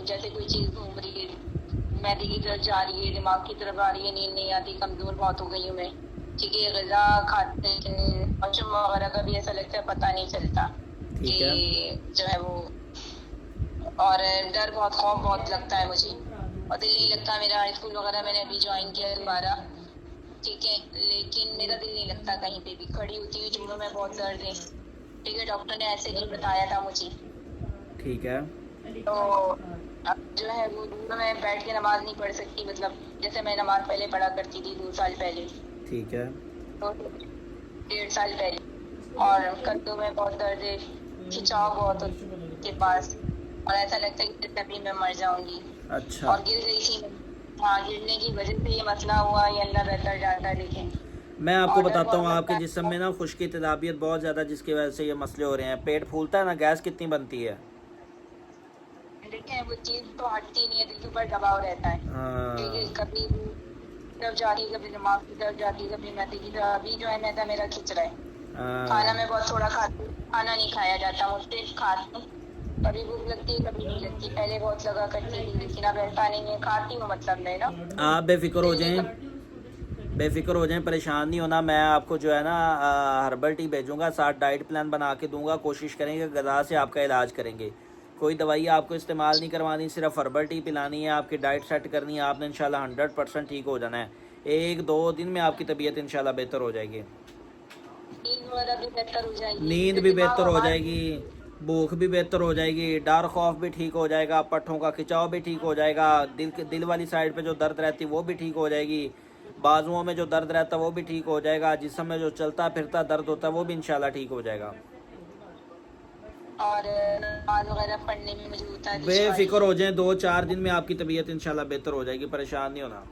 जैसे कोई चीज घूम रही है, मैदे की तरफ जा रही है, दिमाग की तरफ आ रही है, नींद नहीं आती, कमजोर बहुत हो गई हूँ मैं। ठीक है, गजा खाते वॉशरूम वगैरह का भी ऐसा लगता है पता नहीं चलता ठीक है। कि जो है वो। और डर बहुत, खौफ बहुत लगता है मुझे, और दिल नहीं लगता मेरा। स्कूल वगैरह मैंने अभी ज्वाइन किया है दोबारा, ठीक है, लेकिन मेरा दिल नहीं लगता कहीं पे भी। खड़ी होती हूँ जोड़ों में बहुत दर्द है, ठीक है, डॉक्टर ने ऐसे ही बताया था मुझे। ठीक है। तो अब जो है वो मैं बैठ के नमाज नहीं पढ़ सकती, मतलब जैसे मैं नमाज पहले पढ़ा करती थी 2 साल पहले, ठीक है। तो 1.5 साल पहले। और कंधों में बहुत दर्द है, खिंचाव बहुत होता है के पास, और ऐसा लगता है कि तभी मैं मर जाऊंगी। अच्छा। और गिर गई थी मैं। हाँ, गिरने की वजह से ये मसला हुआ, ये अल्लाह बेहतर जानता है, लेकिन मैं आपको ऑर्डर बताता बहुत हूँ, लगता आपके जिस्म है। में ना खुश्की तेजाबियत बहुत ज़्यादा, जिसकी वजह से ये मसले हो रहे हैं। पेट फूलता है ना, गैस कितनी बनती है। देखें, वो चीज तो हटती नहीं है, दिल के ऊपर दबाव रहता है, ठीक है, हाँ। कभी तरफ जाती, कभी दिमाग की तरफ जाती, कभी मैदे की तरफ। अभी जो है मैदा मेरा खिंच रहा है। खाना हाँ। मैं बहुत थोड़ा खाती हूँ, खाना नहीं खाया जाता मुझसे, खाती हूँ, कभी भूख लगती है कभी नहीं लगती। पहले बहुत लगा करती थी, लेकिन अब ऐसा नहीं है, खाती हूँ, मतलब मैं ना आप बेफिक्र हो दिल नहीं जाएं, कर। बेफिक्र हो जाएं, परेशान नहीं होना। मैं आपको जो है ना हर्बल टी भेजूंगा, साथ डाइट प्लान बना के दूंगा। कोशिश करेंगे गदा से आपका इलाज करेंगे। कोई दवाई आपको इस्तेमाल नहीं करवानी, सिर्फ हर्बल टी पिलानी है, आपकी डाइट सेट करनी है। आपने इंशाल्लाह 100% ठीक हो जाना है। 1-2 दिन में आपकी तबीयत इंशाल्लाह बेहतर हो जाएगी। नींद वगैरह भी बेहतर हो जाएगी, नींद फिर भी दिमाग बेहतर हो हमारा। जाएगी, भूख भी बेहतर हो जाएगी, डर खौफ भी ठीक हो जाएगा, पट्ठों का खिंचाव भी ठीक हो जाएगा, दिल वाली साइड पे जो दर्द रहती है वो भी ठीक हो जाएगी, बाजुओं में जो दर्द रहता है वो भी ठीक हो जाएगा, जिस्म में जो चलता फिरता दर्द होता है वो भी इंशाल्लाह ठीक हो जाएगा। और नमाज वगैरह पढ़ने में मुझे होता है दुश्वारी। बेफिक्र हो जाएं, 2-4 दिन में आपकी तबीयत इंशाल्लाह बेहतर हो जाएगी, परेशान नहीं होना।